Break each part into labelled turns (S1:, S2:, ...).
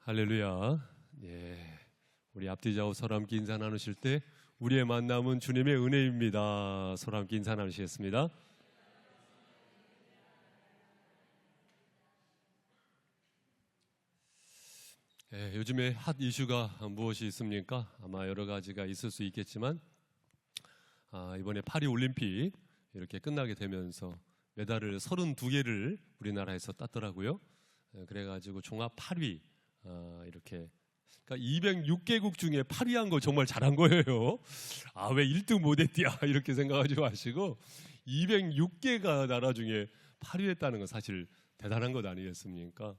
S1: 할렐루야. 예, 우리 앞뒤 좌우 서로 함께 인사 나누실 때 우리의 만남은 주님의 은혜입니다. 서로 함께 인사 나누시겠습니다. 예, 요즘에 핫 이슈가 무엇이 있습니까? 아마 여러 가지가 있을 수 있겠지만 이번에 파리 올림픽 이렇게 끝나게 되면서 메달을 32개를 우리나라에서 땄더라고요. 그래가지고 종합 8위 이렇게, 그러니까 206개국 중에 8위 한 거 정말 잘한 거예요. 왜 1등 못했디야 이렇게 생각하지 마시고 206개가 나라 중에 8위 했다는 건 사실 대단한 것 아니겠습니까?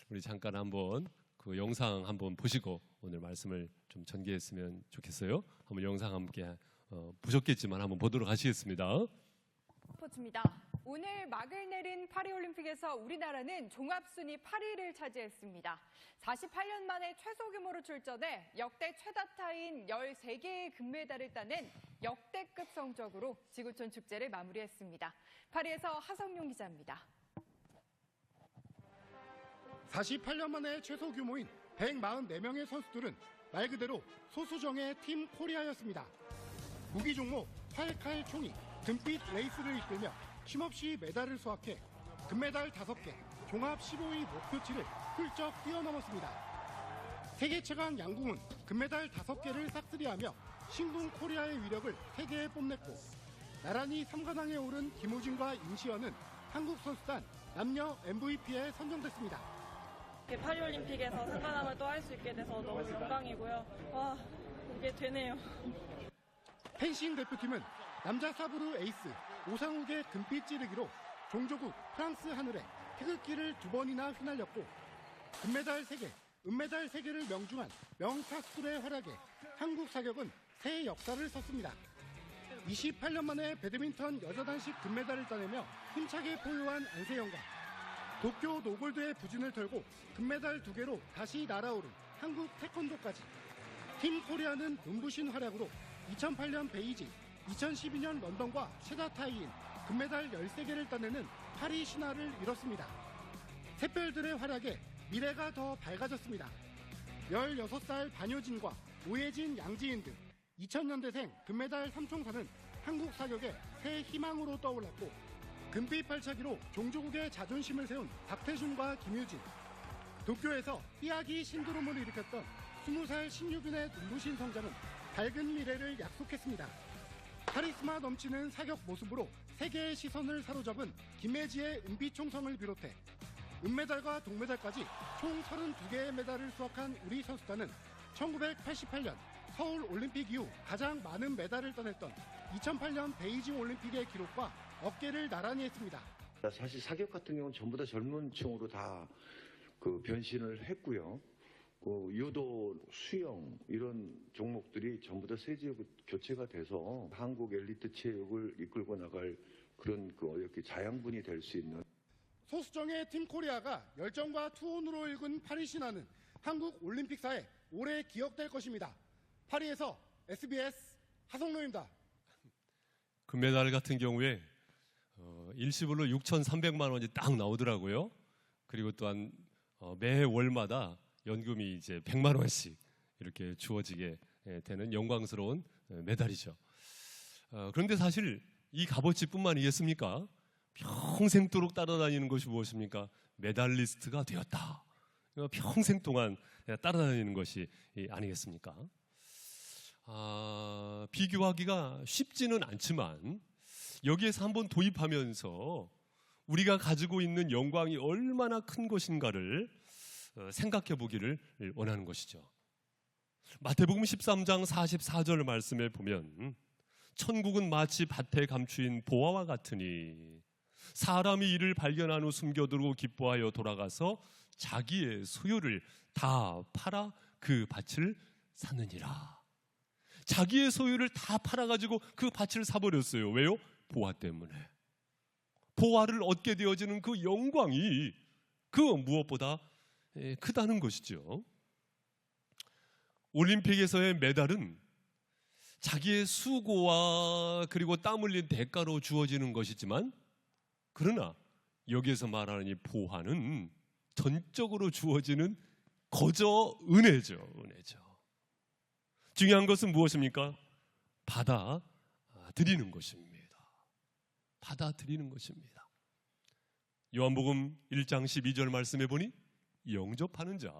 S1: 우리 잠깐 한번 그 영상 한번 보시고 오늘 말씀을 좀 전개했으면 좋겠어요. 한번 영상 함께 보셨겠지만 한번 보도록 하시겠습니다.
S2: 스포츠입니다. 오늘 막을 내린 파리올림픽에서 우리나라는 종합순위 8위를 차지했습니다. 48년 만에 최소 규모로 출전해 역대 최다 타인 13개의 금메달을 따낸 역대급 성적으로 지구촌 축제를 마무리했습니다. 파리에서 하성룡 기자입니다.
S3: 48년 만에 최소 규모인 144명의 선수들은 말 그대로 소수정의 팀 코리아였습니다. 무기 종목 활칼 총이 금빛 레이스를 이끌며 쉼없이 메달을 수확해 금메달 5개, 종합 15위 목표치를 훌쩍 뛰어넘었습니다. 세계 최강 양궁은 금메달 5개를 싹쓸이하며 신궁 코리아의 위력을 세계에 뽐냈고, 나란히 3관왕에 오른 김우진과 임시연은 한국 선수단 남녀 MVP에 선정됐습니다.
S4: 파리올림픽에서 상관왕을 또 할 수 있게 돼서 너무 영광이고요. 이게 되네요.
S3: 펜싱 대표팀은 남자 사브르 에이스 오상욱의 금빛 찌르기로 종조국 프랑스 하늘에 태극기를 2번이나 휘날렸고, 금메달 3개, 은메달 3개를 명중한 명탁술의 활약에 한국 사격은 새 역사를 썼습니다. 28년 만에 배드민턴 여자 단식 금메달을 따내며 힘차게 포효한 안세영과 도쿄 노골드의 부진을 털고 금메달 2개로 다시 날아오른 한국 태권도까지 팀 코리아는 눈부신 활약으로 2008년 베이징, 2012년 런던과 최다 타이인 금메달 13개를 따내는 파리 신화를 이뤘습니다. 샛별들의 활약에 미래가 더 밝아졌습니다. 16살 반효진과 오예진, 양지인 등 2000년대생 금메달 3총사는 한국 사격의 새 희망으로 떠올랐고, 금빛 발차기로 종조국의 자존심을 세운 박태준과 김유진, 도쿄에서 삐약이 신드롬을 일으켰던 20살 신유빈의 눈부신 성장은 밝은 미래를 약속했습니다. 카리스마 넘치는 사격 모습으로 세계의 시선을 사로잡은 김혜지의 은빛 총성을 비롯해 은메달과 동메달까지 총 32개의 메달을 수확한 우리 선수단은 1988년 서울 올림픽 이후 가장 많은 메달을 따냈던 2008년 베이징 올림픽의 기록과 어깨를 나란히 했습니다.
S5: 사실 사격 같은 경우는 전부 다 젊은 층으로 다 변신을 했고요. 유도, 수영 이런 종목들이 전부 다 세제 교체가 돼서 한국 엘리트 체육을 이끌고 나갈 그런 이렇게 자양분이 될 수 있는.
S3: 소수정의 팀 코리아가 열정과 투혼으로 일군 파리 신화는 한국 올림픽사에 오래 기억될 것입니다. 파리에서 SBS 하성룡입니다.
S1: 금메달 같은 경우에 일시불로 6,300만 원이 딱 나오더라고요. 그리고 또한 매월마다 연금이 이제 100만 원씩 이렇게 주어지게 되는 영광스러운 메달이죠. 그런데 사실 이 값어치뿐만이겠습니까? 평생도록 따라다니는 것이 무엇입니까? 메달리스트가 되었다. 평생 동안 따라다니는 것이 아니겠습니까? 비교하기가 쉽지는 않지만 여기에서 한번 도입하면서 우리가 가지고 있는 영광이 얼마나 큰 것인가를 생각해 보기를 원하는 것이죠. 마태복음 13장 44절 말씀에 보면 천국은 마치 밭에 감추인 보화와 같으니 사람이 이를 발견한 후 숨겨두고 기뻐하여 돌아가서 자기의 소유를 다 팔아 그 밭을 사느니라. 자기의 소유를 다 팔아가지고 그 밭을 사버렸어요. 왜요? 보화 때문에. 보화를 얻게 되어지는 그 영광이 그 무엇보다 크다는 것이죠. 올림픽에서의 메달은 자기의 수고와 그리고 땀 흘린 대가로 주어지는 것이지만, 그러나 여기에서 말하는 이 보화는 전적으로 주어지는 거저 은혜죠. 은혜죠. 중요한 것은 무엇입니까? 받아들이는 것입니다. 받아들이는 것입니다. 요한복음 1장 12절 말씀해 보니 영접하는 자,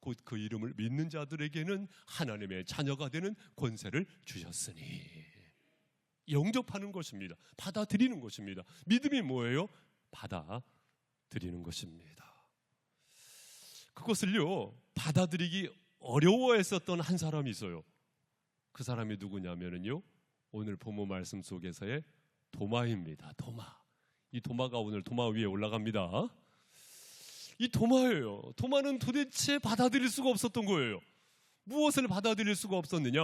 S1: 곧 그 이름을 믿는 자들에게는 하나님의 자녀가 되는 권세를 주셨으니. 영접하는 것입니다. 받아들이는 것입니다. 믿음이 뭐예요? 받아들이는 것입니다. 그것을요, 받아들이기 어려워했었던 한 사람이 있어요. 그 사람이 누구냐면요, 오늘 본문 말씀 속에서의 도마입니다. 도마. 이 도마가 오늘 도마 위에 올라갑니다. 이 도마예요. 도마는 도대체 받아들일 수가 없었던 거예요. 무엇을 받아들일 수가 없었느냐?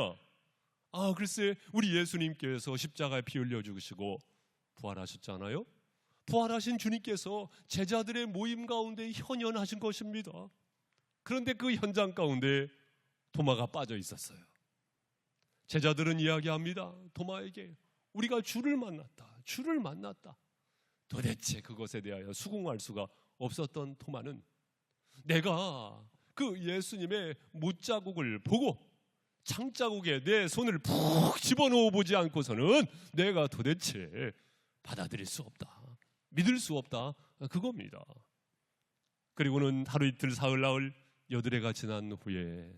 S1: 글쎄, 우리 예수님께서 십자가에 피 흘려 죽으시고 부활하셨잖아요. 부활하신 주님께서 제자들의 모임 가운데 현현하신 것입니다. 그런데 그 현장 가운데 도마가 빠져 있었어요. 제자들은 이야기합니다. 도마에게 우리가 주를 만났다. 도대체 그것에 대하여 수긍할 수가 없었던 도마는 내가 그 예수님의 못자국을 보고 창자국에 내 손을 푹 집어넣어 보지 않고서는 내가 도대체 받아들일 수 없다. 믿을 수 없다. 그겁니다. 그리고는 하루 이틀 사흘 나흘 여드레가 지난 후에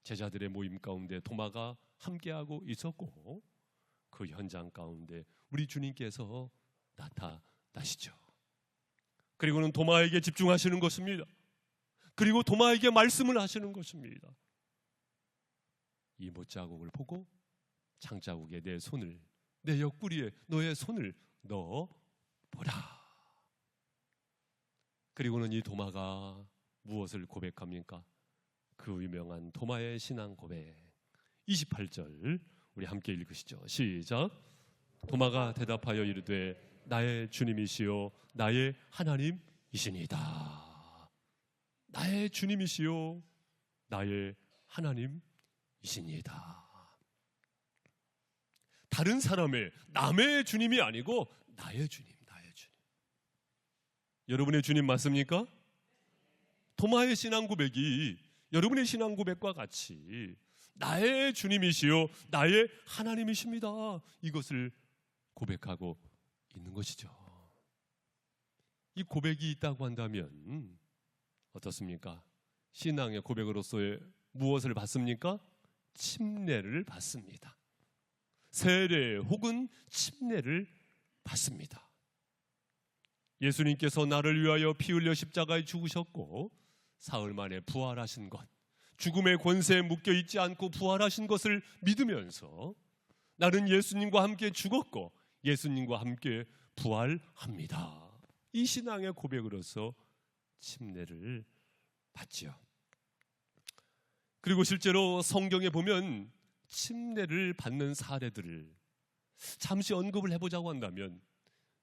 S1: 제자들의 모임 가운데 도마가 함께하고 있었고 그 현장 가운데 우리 주님께서 나타나시죠. 그리고는 도마에게 집중하시는 것입니다. 그리고 도마에게 말씀을 하시는 것입니다. 이 못자국을 보고 창자국에 내 옆구리에 너의 손을 넣어보라. 그리고는 이 도마가 무엇을 고백합니까? 그 유명한 도마의 신앙 고백 28절 우리 함께 읽으시죠. 시작. 도마가 대답하여 이르되 나의 주님이시요 나의 하나님이시니이다. 나의 주님이시요 나의 하나님이시니이다. 다른 사람의 남의 주님이 아니고 나의 주님. 여러분의 주님 맞습니까? 도마의 신앙 고백이 여러분의 신앙 고백과 같이 나의 주님이시요 나의 하나님이십니다. 이것을 고백하고 있는 것이죠. 이 고백이 있다고 한다면 어떻습니까? 신앙의 고백으로서의 무엇을 받습니까? 침례를 받습니다. 세례 혹은 침례를 받습니다. 예수님께서 나를 위하여 피 흘려 십자가에 죽으셨고 사흘 만에 부활하신 것, 죽음의 권세에 묶여 있지 않고 부활하신 것을 믿으면서 나는 예수님과 함께 죽었고 예수님과 함께 부활합니다. 이 신앙의 고백으로서 침례를 받지요. 그리고 실제로 성경에 보면 침례를 받는 사례들을 잠시 언급을 해보자고 한다면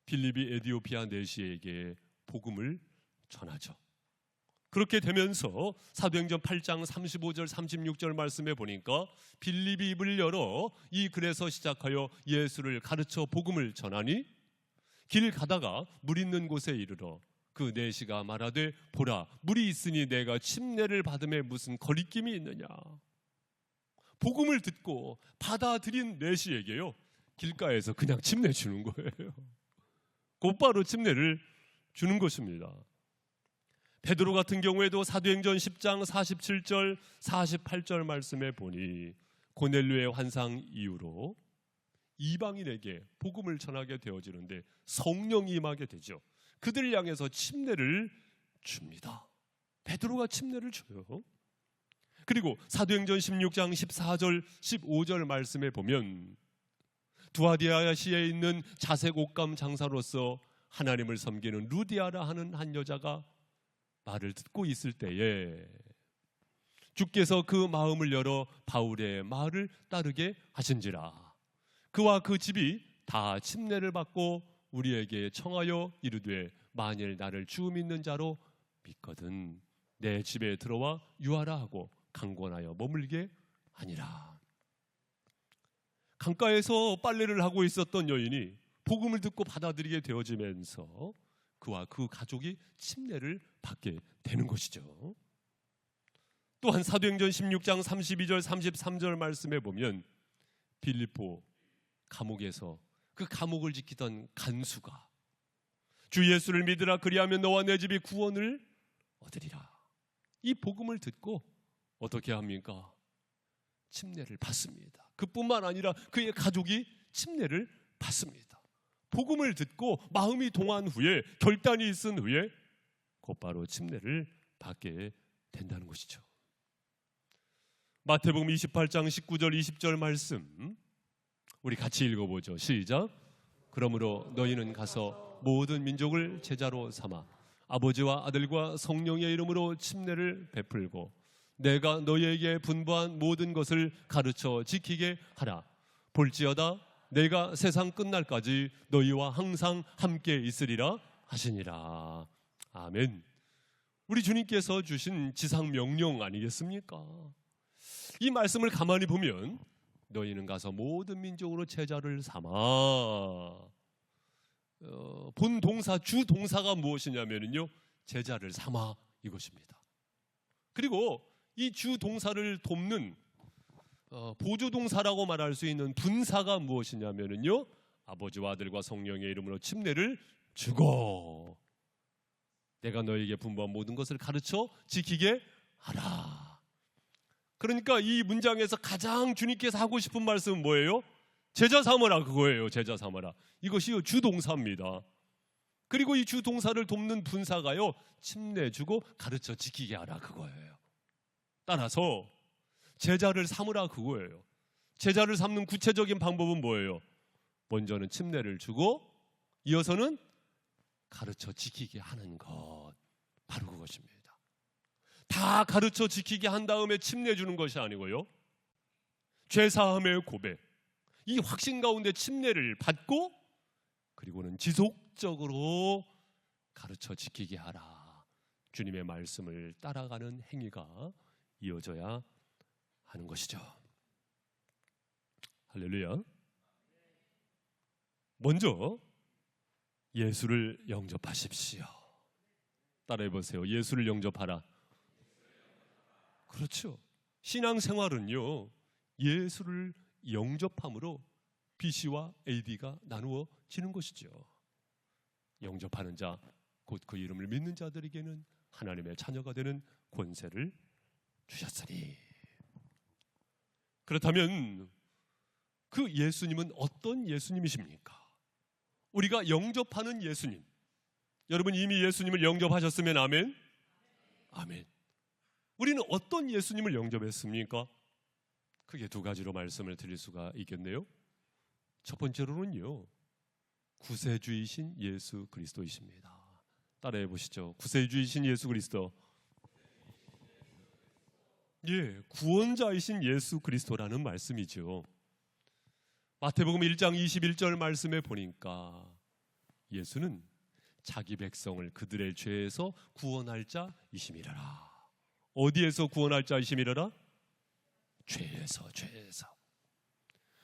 S1: 빌립이 에디오피아 내시에게 복음을 전하죠. 그렇게 되면서 사도행전 8장 35절 36절 말씀에 보니까 빌립이 입을 열어 이 글에서 시작하여 예수를 가르쳐 복음을 전하니 길 가다가 물 있는 곳에 이르러 그 내시가 말하되 보라 물이 있으니 내가 침례를 받음에 무슨 거리낌이 있느냐. 복음을 듣고 받아들인 내시에게요 길가에서 그냥 침례 주는 거예요. 곧바로 침례를 주는 것입니다. 베드로 같은 경우에도 사도행전 10장 47절 48절 말씀에 보니 고넬료의 환상 이후로 이방인에게 복음을 전하게 되어지는데 성령이 임하게 되죠. 그들 향해서 침례를 줍니다. 베드로가 침례를 줘요. 그리고 사도행전 16장 14절 15절 말씀에 보면 두아디아시아에 있는 자색 옷감 장사로서 하나님을 섬기는 루디아라 하는 한 여자가 말을 듣고 있을 때에 주께서 그 마음을 열어 바울의 말을 따르게 하신지라. 그와 그 집이 다 침례를 받고 우리에게 청하여 이르되 만일 나를 주 믿는 자로 믿거든 내 집에 들어와 유하라 하고 강권하여 머물게 하니라. 강가에서 빨래를 하고 있었던 여인이 복음을 듣고 받아들이게 되어지면서 그와 그 가족이 침례를 받게 되는 것이죠. 또한 사도행전 16장 32절 33절 말씀에 보면 빌립보 감옥에서 그 감옥을 지키던 간수가 주 예수를 믿으라 그리하면 너와 내 집이 구원을 얻으리라. 이 복음을 듣고 어떻게 합니까? 침례를 받습니다. 그뿐만 아니라 그의 가족이 침례를 받습니다. 복음을 듣고 마음이 동한 후에, 결단이 있은 후에 곧바로 침례를 받게 된다는 것이죠. 마태복음 28장 19절 20절 말씀 우리 같이 읽어보죠. 시작. 그러므로 너희는 가서 모든 민족을 제자로 삼아 아버지와 아들과 성령의 이름으로 침례를 베풀고 내가 너희에게 분부한 모든 것을 가르쳐 지키게 하라. 볼지어다 내가 세상 끝날까지 너희와 항상 함께 있으리라 하시니라. 아멘. 우리 주님께서 주신 지상 명령 아니겠습니까? 이 말씀을 가만히 보면 너희는 가서 모든 민족으로 제자를 삼아. 본 동사, 주 동사가 무엇이냐면요, 제자를 삼아 이것입니다. 그리고 이 주 동사를 돕는 보조 동사라고 말할 수 있는 분사가 무엇이냐면요, 아버지와 아들과 성령의 이름으로 침례를 주고 내가 너에게 분부한 모든 것을 가르쳐 지키게 하라. 그러니까 이 문장에서 가장 주님께서 하고 싶은 말씀은 뭐예요? 제자 삼으라, 그거예요. 제자 삼으라. 이것이 주동사입니다. 그리고 이 주동사를 돕는 분사가요, 침례 주고 가르쳐 지키게 하라, 그거예요. 따라서 제자를 삼으라, 그거예요. 제자를 삼는 구체적인 방법은 뭐예요? 먼저는 침례를 주고 이어서는 가르쳐 지키게 하는 것, 바로 그것입니다. 다 가르쳐 지키게 한 다음에 침례 주는 것이 아니고요, 죄사함의 고백, 이 확신 가운데 침례를 받고 그리고는 지속적으로 가르쳐 지키게 하라. 주님의 말씀을 따라가는 행위가 이어져야 하는 것이죠. 할렐루야. 먼저 예수를 영접하십시오. 따라해보세요. 예수를 영접하라. 그렇죠. 신앙생활은요, 예수를 영접함으로 BC와 AD가 나누어지는 것이죠. 영접하는 자, 곧 그 이름을 믿는 자들에게는 하나님의 자녀가 되는 권세를 주셨으니. 그렇다면 그 예수님은 어떤 예수님이십니까? 우리가 영접하는 예수님, 여러분 이미 예수님을 영접하셨으면 아멘? 아멘. 우리는 어떤 예수님을 영접했습니까? 크게 두 가지로 말씀을 드릴 수가 있겠네요. 첫 번째로는요, 구세주이신 예수 그리스도이십니다. 따라해 보시죠. 구세주이신 예수 그리스도. 예, 구원자이신 예수 그리스도라는 말씀이죠. 마태복음 1장 21절 말씀에 보니까 예수는 자기 백성을 그들의 죄에서 구원할 자이심이라라. 어디에서 구원할 자이심이라라? 죄에서.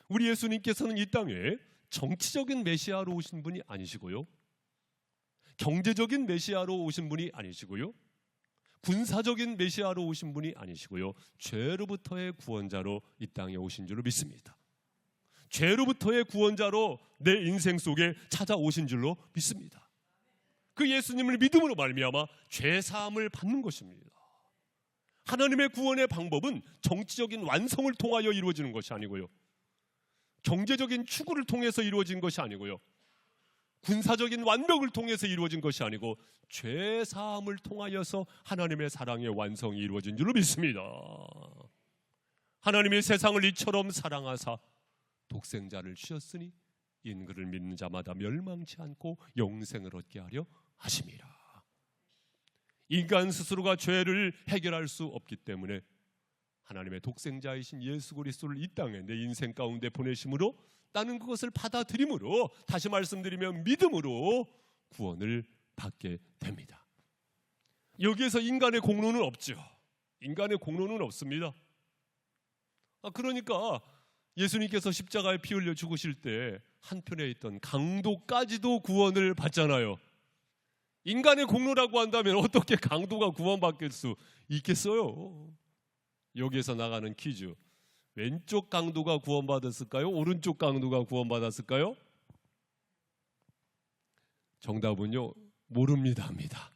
S1: 우리 예수님께서는 이 땅에 정치적인 메시아로 오신 분이 아니시고요, 경제적인 메시아로 오신 분이 아니시고요, 군사적인 메시아로 오신 분이 아니시고요, 죄로부터의 구원자로 이 땅에 오신 줄로 믿습니다. 죄로부터의 구원자로 내 인생 속에 찾아오신 줄로 믿습니다. 그 예수님을 믿음으로 말미암아 죄사함을 받는 것입니다. 하나님의 구원의 방법은 정치적인 완성을 통하여 이루어지는 것이 아니고요, 경제적인 추구를 통해서 이루어진 것이 아니고요, 군사적인 완벽을 통해서 이루어진 것이 아니고 죄사함을 통하여서 하나님의 사랑의 완성이 이루어진 줄로 믿습니다. 하나님이 세상을 이처럼 사랑하사 독생자를 주셨으니 인 그를 믿는 자마다 멸망치 않고 영생을 얻게 하려 하심이라. 인간 스스로가 죄를 해결할 수 없기 때문에 하나님의 독생자이신 예수 그리스도를 이 땅에 내 인생 가운데 보내심으로 나는 그것을 받아들임으로, 다시 말씀드리면 믿음으로 구원을 받게 됩니다. 여기에서 인간의 공로는 없죠. 인간의 공로는 없습니다. 그러니까 예수님께서 십자가에 피 흘려 죽으실 때 한편에 있던 강도까지도 구원을 받잖아요. 인간의 공로라고 한다면 어떻게 강도가 구원받을 수 있겠어요? 여기에서 나가는 퀴즈. 왼쪽 강도가 구원받았을까요? 오른쪽 강도가 구원받았을까요? 정답은요, 모릅니다입니다.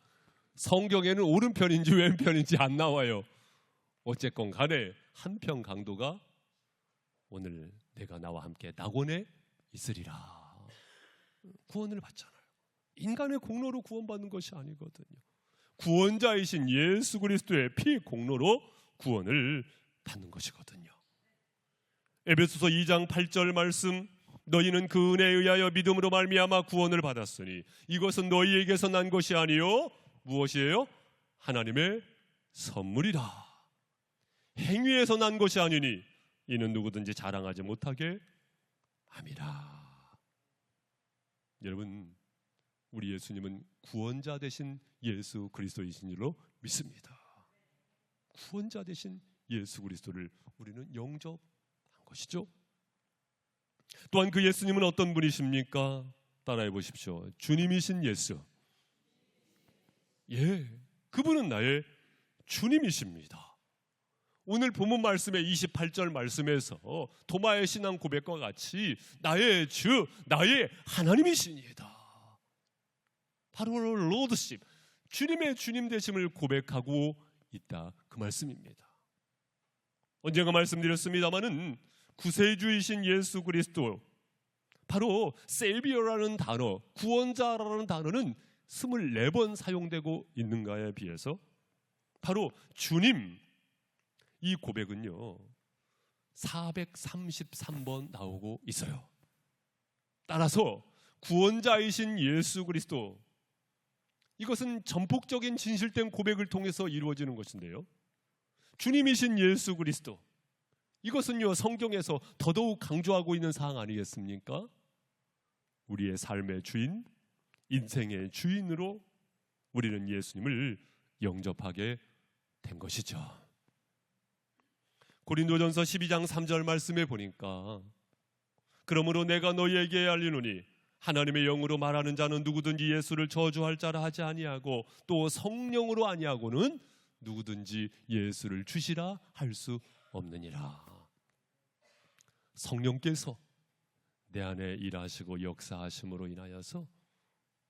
S1: 성경에는 오른편인지 왼편인지 안 나와요. 어쨌건 간에 한편 강도가 오늘 내가 나와 함께 낙원에 있으리라. 구원을 받잖아요. 인간의 공로로 구원받는 것이 아니거든요. 구원자이신 예수 그리스도의 피 공로로 구원을 받는 것이거든요. 에베소서 2장 8절 말씀, 너희는 그 은혜에 의하여 믿음으로 말미암아 구원을 받았으니 이것은 너희에게서 난 것이 아니요 무엇이에요? 하나님의 선물이라. 행위에서 난 것이 아니니 이는 누구든지 자랑하지 못하게 함이라. 여러분, 우리 예수님은 구원자 되신 예수 그리스도이신 줄로 믿습니다. 구원자 되신 예수 그리스도를 우리는 영접한 것이죠. 또한 그 예수님은 어떤 분이십니까? 따라해 보십시오. 주님이신 예수. 예, 그분은 나의 주님이십니다. 오늘 본문 말씀의 28절 말씀에서 도마의 신앙 고백과 같이 나의 주, 나의 하나님이시니이다. 바로 로드십, 주님의 주님 되심을 고백하고 있다, 그 말씀입니다. 언젠가 말씀드렸습니다마는 구세주이신 예수 그리스도, 바로 세이비어라는 단어, 구원자라는 단어는 24번 사용되고 있는가에 비해서 바로 주님, 이 고백은요 433번 나오고 있어요. 따라서 구원자이신 예수 그리스도, 이것은 전폭적인 진실된 고백을 통해서 이루어지는 것인데요, 주님이신 예수 그리스도, 이것은요 성경에서 더더욱 강조하고 있는 사항 아니겠습니까? 우리의 삶의 주인, 인생의 주인으로 우리는 예수님을 영접하게 된 것이죠. 고린도전서 12장 3절 말씀에 보니까 그러므로 내가 너희에게 알리노니 하나님의 영으로 말하는 자는 누구든지 예수를 저주할 자라 하지 아니하고 또 성령으로 아니하고는 누구든지 예수를 주시라 할 수 없느니라. 성령께서 내 안에 일하시고 역사하심으로 인하여서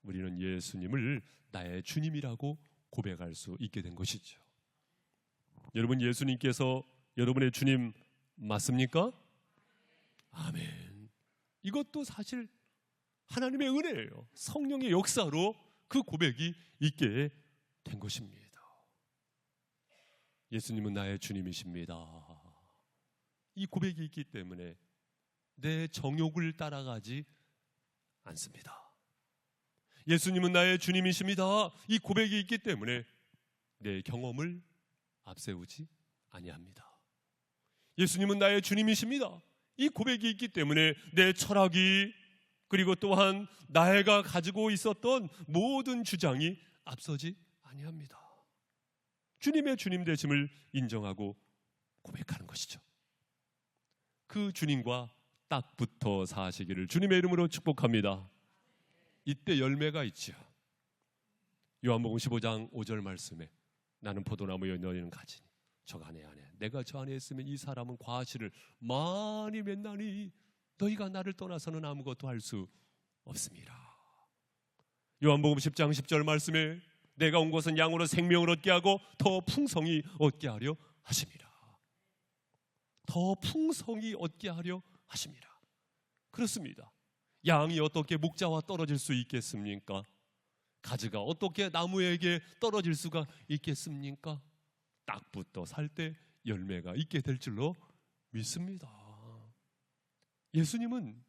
S1: 우리는 예수님을 나의 주님이라고 고백할 수 있게 된 것이죠. 여러분, 예수님께서 여러분의 주님 맞습니까? 아멘. 이것도 사실 하나님의 은혜예요. 성령의 역사로 그 고백이 있게 된 것입니다. 예수님은 나의 주님이십니다. 이 고백이 있기 때문에 내 정욕을 따라가지 않습니다. 예수님은 나의 주님이십니다. 이 고백이 있기 때문에 내 경험을 앞세우지 아니합니다. 예수님은 나의 주님이십니다. 이 고백이 있기 때문에 내 철학이, 그리고 또한 나가 가지고 있었던 모든 주장이 앞서지 아니합니다. 주님의 주님 되심을 인정하고 고백하는 것이죠. 그 주님과 딱 붙어 사시기를 주님의 이름으로 축복합니다. 이때 열매가 있죠. 요한복음 15장 5절 말씀에 나는 포도나무여 너희는 가지니 저 안에 내가 저 안에 있으면 이 사람은 과실을 많이 맺나니 너희가 나를 떠나서는 아무것도 할 수 없습니다. 요한복음 10장 10절 말씀에 내가 온 것은 양으로 생명을 얻게 하고 더 풍성히 얻게 하려 하심이라. 더 풍성히 얻게 하려 하심이라. 그렇습니다. 양이 어떻게 목자와 떨어질 수 있겠습니까? 가지가 어떻게 나무에게 떨어질 수가 있겠습니까? 딱 붙어 살 때 열매가 있게 될 줄로 믿습니다. 예수님은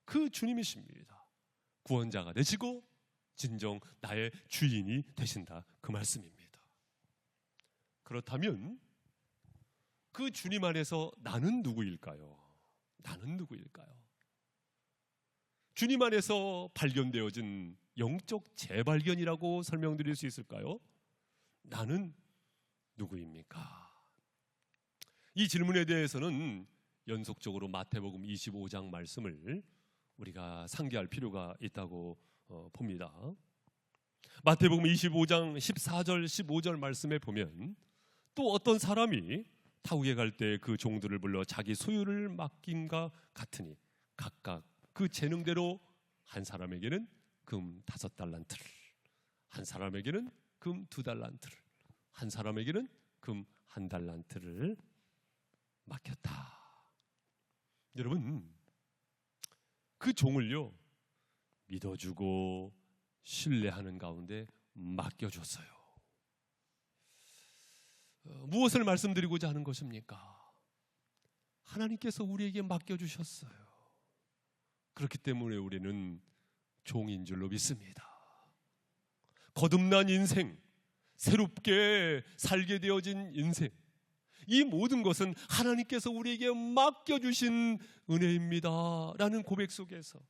S1: 그 주님이십니다. 구원자가 되시고 진정 나의 주인이 되신다, 그 말씀입니다. 그렇다면 그 주님 안에서 나는 누구일까요? 나는 누구일까요? 주님 안에서 발견되어진 영적 재발견이라고 설명드릴 수 있을까요? 나는 누구입니까? 이 질문에 대해서는 연속적으로 마태복음 25장 말씀을 우리가 상기할 필요가 있다고 봅니다. 마태복음 25장 14절 15절 말씀에 보면 또 어떤 사람이 타국에 갈 때 그 종들을 불러 자기 소유를 맡김과 같으니 각각 그 재능대로 한 사람에게는 금 5달란트를, 한 사람에게는 금 2달란트를, 한 사람에게는 금 1달란트를 맡겼다. 여러분, 그 종을요 믿어주고 신뢰하는 가운데 맡겨줬어요. 무엇을 말씀드리고자 하는 것입니까? 하나님께서 우리에게 맡겨주셨어요. 그렇기 때문에 우리는 종인 줄로 믿습니다. 거듭난 인생, 새롭게 살게 되어진 인생, 이 모든 것은 하나님께서 우리에게 맡겨주신 은혜입니다 라는 고백 속에서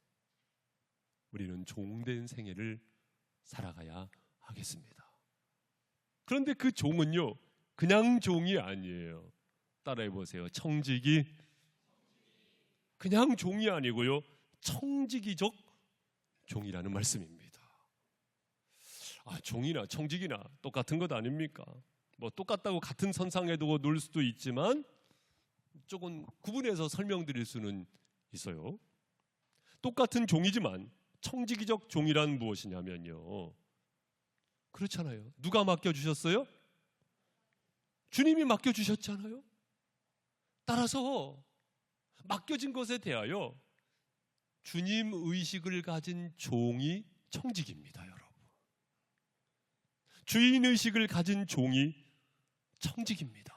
S1: 우리는 종된 생애를 살아가야 하겠습니다. 그런데 그 종은요 그냥 종이 아니에요. 따라해 보세요. 청지기. 그냥 종이 아니고요 청지기적 종이라는 말씀입니다. 종이나 청지기나 똑같은 것 아닙니까? 뭐 똑같다고 같은 선상에 두고 놀 수도 있지만 조금 구분해서 설명드릴 수는 있어요. 똑같은 종이지만 청지기적 종이란 무엇이냐면요, 그렇잖아요. 누가 맡겨주셨어요? 주님이 맡겨주셨잖아요. 따라서 맡겨진 것에 대하여 주님 의식을 가진 종이 청지기입니다, 여러분. 주인 의식을 가진 종이 청지기입니다.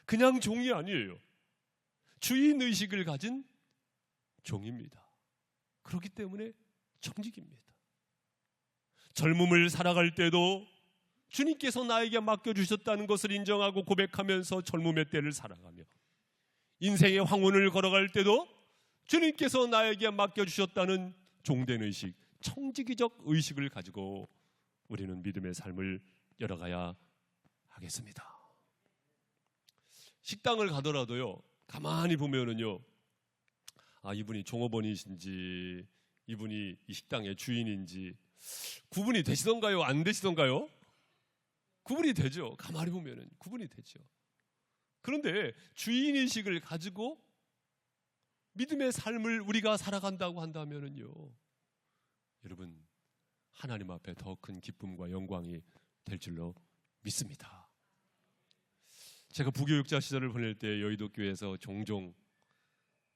S1: 그냥 종이 아니에요. 주인 의식을 가진 종입니다. 그렇기 때문에 청지기입니다. 젊음을 살아갈 때도 주님께서 나에게 맡겨주셨다는 것을 인정하고 고백하면서 젊음의 때를 살아가며, 인생의 황혼을 걸어갈 때도 주님께서 나에게 맡겨주셨다는 종된 의식, 청지기적 의식을 가지고 우리는 믿음의 삶을 열어가야 하겠습니다. 식당을 가더라도요 가만히 보면은요, 이분이 종업원이신지 이분이 이 식당의 주인인지 구분이 되시던가요? 안 되시던가요? 구분이 되죠. 가만히 보면은 구분이 되죠. 그런데 주인의식을 가지고 믿음의 삶을 우리가 살아간다고 한다면은요, 여러분, 하나님 앞에 더 큰 기쁨과 영광이 될 줄로 믿습니다. 제가 부교육자 시절을 보낼 때 여의도 교회에서 종종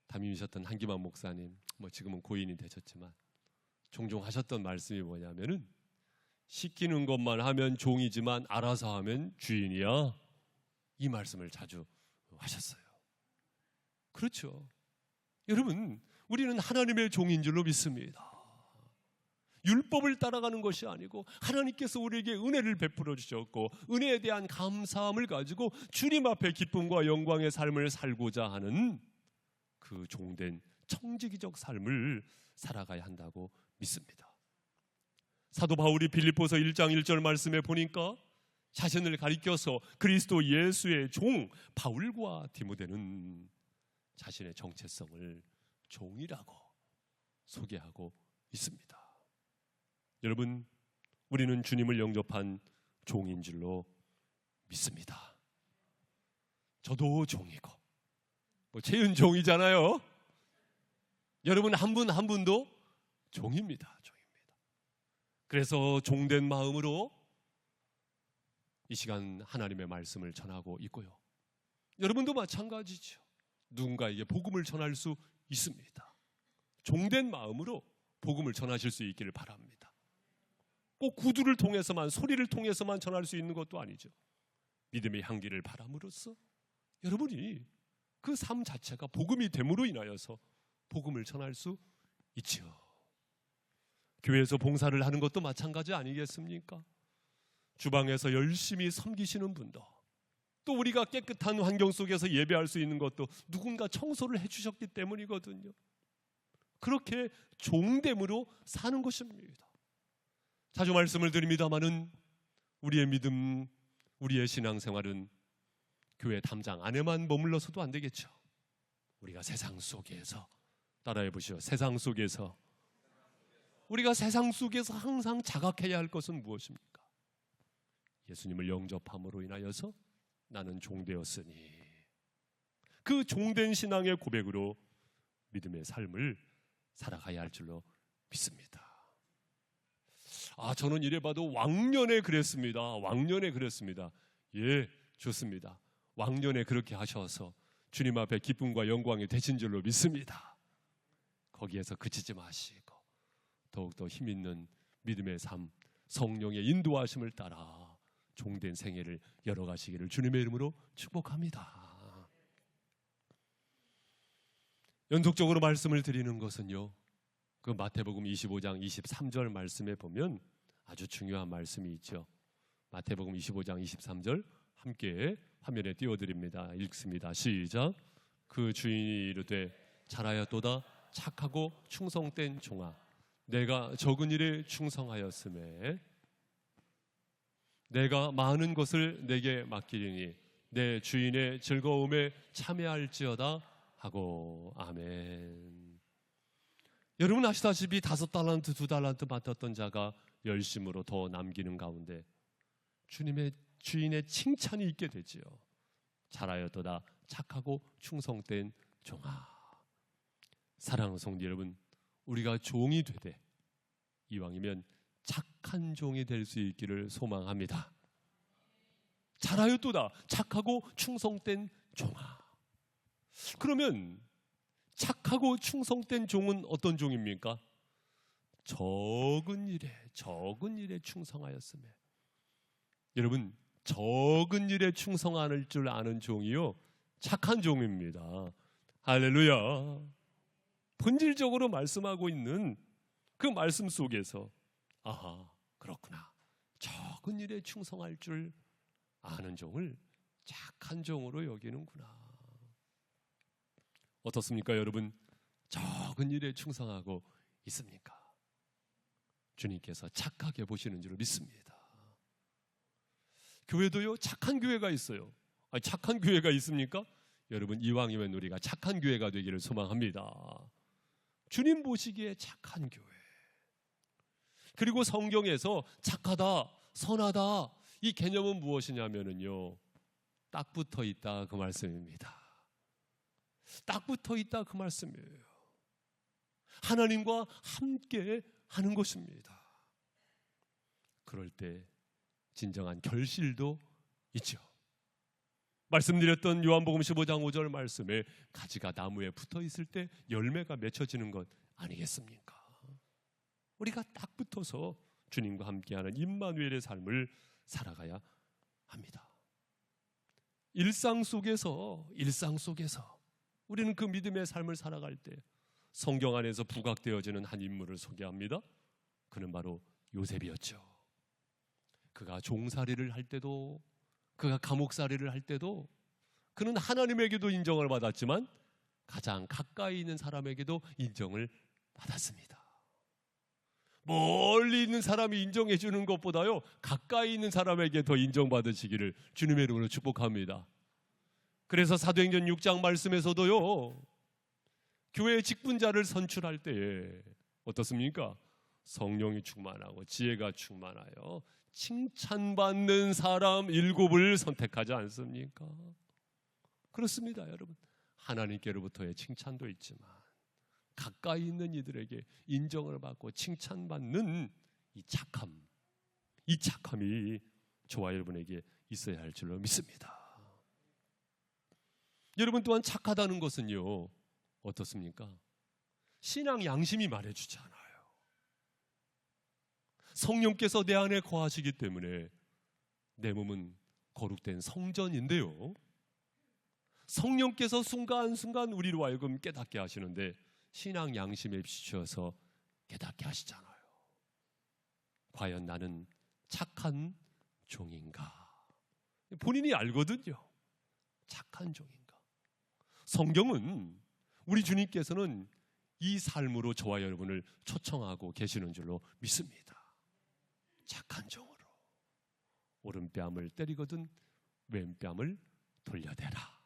S1: 담임이셨던 한기만 목사님, 지금은 고인이 되셨지만 종종 하셨던 말씀이 뭐냐면은, 시키는 것만 하면 종이지만 알아서 하면 주인이야, 이 말씀을 자주 하셨어요. 그렇죠. 여러분, 우리는 하나님의 종인 줄로 믿습니다. 율법을 따라가는 것이 아니고 하나님께서 우리에게 은혜를 베풀어 주셨고 은혜에 대한 감사함을 가지고 주님 앞에 기쁨과 영광의 삶을 살고자 하는 그 종된 청지기적 삶을 살아가야 한다고 믿습니다. 사도 바울이 빌립보서 1장 1절 말씀에 보니까 자신을 가리켜서 그리스도 예수의 종 바울과 디모데는 자신의 정체성을 종이라고 소개하고 있습니다. 여러분, 우리는 주님을 영접한 종인 줄로 믿습니다. 저도 종이고, 채은 종이잖아요. 여러분 한 분 한 분도 종입니다. 그래서 종된 마음으로 이 시간 하나님의 말씀을 전하고 있고요. 여러분도 마찬가지죠. 누군가에게 복음을 전할 수 있습니다. 종된 마음으로 복음을 전하실 수 있기를 바랍니다. 꼭 구두를 통해서만, 소리를 통해서만 전할 수 있는 것도 아니죠. 믿음의 향기를 바람으로써 여러분이 그 삶 자체가 복음이 됨으로 인하여서 복음을 전할 수 있지요. 교회에서 봉사를 하는 것도 마찬가지 아니겠습니까? 주방에서 열심히 섬기시는 분도, 또 우리가 깨끗한 환경 속에서 예배할 수 있는 것도 누군가 청소를 해주셨기 때문이거든요. 그렇게 종됨으로 사는 것입니다. 자주 말씀을 드립니다마는 우리의 믿음, 우리의 신앙생활은 교회 담장 안에만 머물러서도 안 되겠죠. 우리가 세상 속에서, 따라해 보시오. 세상 속에서, 우리가 세상 속에서 항상 자각해야 할 것은 무엇입니까? 예수님을 영접함으로 인하여서 나는 종되었으니 그 종된 신앙의 고백으로 믿음의 삶을 살아가야 할 줄로 믿습니다. 저는 이래 봐도 왕년에 그랬습니다. 왕년에 그랬습니다. 예, 좋습니다. 왕년에 그렇게 하셔서 주님 앞에 기쁨과 영광이 되신 줄로 믿습니다. 거기에서 그치지 마시고 더욱더 힘있는 믿음의 삶, 성령의 인도하심을 따라 종된 생애를 열어가시기를 주님의 이름으로 축복합니다. 연속적으로 말씀을 드리는 것은요, 그 마태복음 25장 23절 말씀에 보면 아주 중요한 말씀이 있죠. 마태복음 25장 23절 함께 화면에 띄워드립니다. 읽습니다. 시작. 그 주인이 이르되 잘하였도다 착하고 충성된 종아, 내가 적은 일에 충성하였음에 내가 많은 것을 내게 맡기리니 내 주인의 즐거움에 참여할지어다 하고. 아멘. 여러분 아시다시피 5달란트 2달란트 맡았던 자가 열심으로 더 남기는 가운데 주님의 주인의 칭찬이 있게 되지요. 잘하였도다 착하고 충성된 종아. 사랑하는 성도 여러분, 우리가 종이 되되 이왕이면 착한 종이 될 수 있기를 소망합니다. 잘하였도다 착하고 충성된 종아. 그러면 착하고 충성된 종은 어떤 종입니까? 적은 일에 충성하였으며. 여러분, 적은 일에 충성할 줄 아는 종이요 착한 종입니다. 할렐루야. 본질적으로 말씀하고 있는 그 말씀 속에서 그렇구나, 적은 일에 충성할 줄 아는 종을 착한 종으로 여기는구나. 어떻습니까 여러분? 적은 일에 충성하고 있습니까? 주님께서 착하게 보시는 줄 믿습니다. 교회도요 착한 교회가 있어요. 착한 교회가 있습니까? 여러분, 이왕이면 우리가 착한 교회가 되기를 소망합니다. 주님 보시기에 착한 교회. 그리고 성경에서 착하다, 선하다, 이 개념은 무엇이냐면요, 딱 붙어 있다 그 말씀입니다. 딱 붙어 있다 그 말씀이에요. 하나님과 함께 하는 것입니다. 그럴 때 진정한 결실도 있죠. 말씀드렸던 요한복음 15장 5절 말씀에 가지가 나무에 붙어 있을 때 열매가 맺혀지는 것 아니겠습니까? 우리가 딱 붙어서 주님과 함께하는 임마누엘의 삶을 살아가야 합니다. 일상 속에서 우리는 그 믿음의 삶을 살아갈 때 성경 안에서 부각되어지는 한 인물을 소개합니다. 그는 바로 요셉이었죠. 그가 종살이를 할 때도, 그가 감옥살이를 할 때도 그는 하나님에게도 인정을 받았지만 가장 가까이 있는 사람에게도 인정을 받았습니다. 멀리 있는 사람이 인정해 주는 것보다요 가까이 있는 사람에게 더 인정받으시기를 주님의 이름으로 축복합니다. 그래서 사도행전 6장 말씀에서도요, 교회의 직분자를 선출할 때에 어떻습니까? 성령이 충만하고 지혜가 충만하여 칭찬받는 사람 7을 선택하지 않습니까? 그렇습니다 여러분. 하나님께로부터의 칭찬도 있지만 가까이 있는 이들에게 인정을 받고 칭찬받는 이 착함이 저와 여러분에게 있어야 할 줄로 믿습니다. 여러분 또한 착하다는 것은요 어떻습니까? 신앙 양심이 말해주잖아요. 성령께서 내 안에 거하시기 때문에 내 몸은 거룩된 성전인데요, 성령께서 순간순간 우리로 하여금 깨닫게 하시는데 신앙 양심에 비추어서 깨닫게 하시잖아요. 과연 나는 착한 종인가? 본인이 알거든요. 착한 종인가? 성경은 우리 주님께서는 이 삶으로 저와 여러분을 초청하고 계시는 줄로 믿습니다. 착한 종으로 오른뺨을 때리거든 왼뺨을 돌려대라.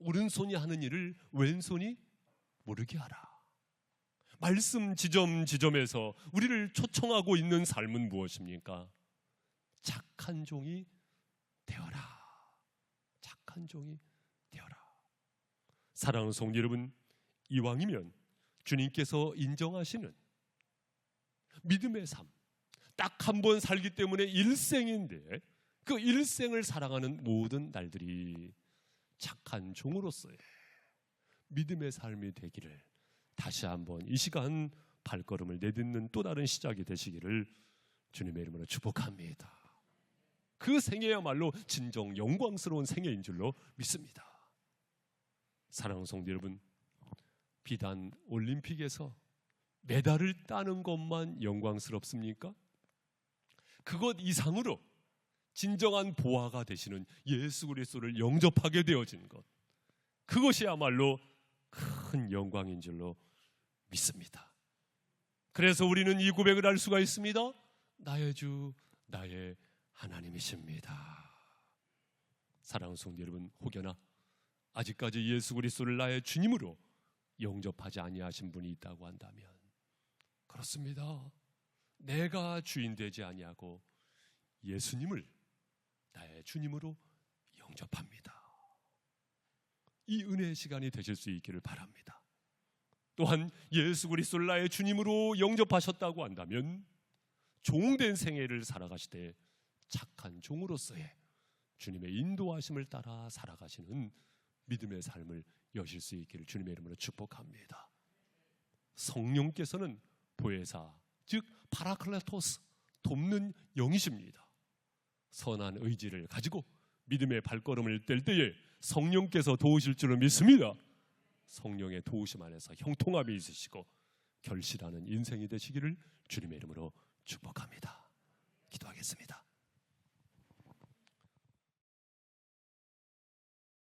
S1: 오른손이 하는 일을 왼손이 모르게 하라. 말씀 지점에서 우리를 초청하고 있는 삶은 무엇입니까? 착한 종이 되어라. 착한 종이 되어라. 사랑하는 성도 여러분, 이왕이면 주님께서 인정하시는 믿음의 삶, 딱 한 번 살기 때문에 일생인데 그 일생을 살아가는 모든 날들이 착한 종으로서의 믿음의 삶이 되기를 다시 한번 이 시간 발걸음을 내딛는 또 다른 시작이 되시기를 주님의 이름으로 축복합니다. 그 생애야말로 진정 영광스러운 생애인 줄로 믿습니다. 사랑하는 성도 여러분, 비단 올림픽에서 메달을 따는 것만 영광스럽습니까? 그것 이상으로 진정한 보화가 되시는 예수 그리스도를 영접하게 되어진 것, 그것이야말로 큰 영광인 줄로 믿습니다. 그래서 우리는 이 고백을 할 수가 있습니다. 나의 주, 나의 하나님이십니다. 사랑하는 성도 여러분, 혹여나 아직까지 예수 그리스도를 나의 주님으로 영접하지 아니하신 분이 있다고 한다면, 그렇습니다. 내가 주인 되지 아니하고 예수님을 나의 주님으로 영접합니다. 이 은혜의 시간이 되실 수 있기를 바랍니다. 또한 예수 그리스도를 나의 주님으로 영접하셨다고 한다면 종된 생애를 살아가시되 착한 종으로서의 주님의 인도하심을 따라 살아가시는 믿음의 삶을 여실 수 있기를 주님의 이름으로 축복합니다. 성령께서는 보혜사, 즉 파라클레토스, 돕는 영이십니다. 선한 의지를 가지고 믿음의 발걸음을 뗄 때에 성령께서 도우실 줄을 믿습니다. 성령의 도우심 안에서 형통함이 있으시고 결실하는 인생이 되시기를 주님의 이름으로 축복합니다. 기도하겠습니다.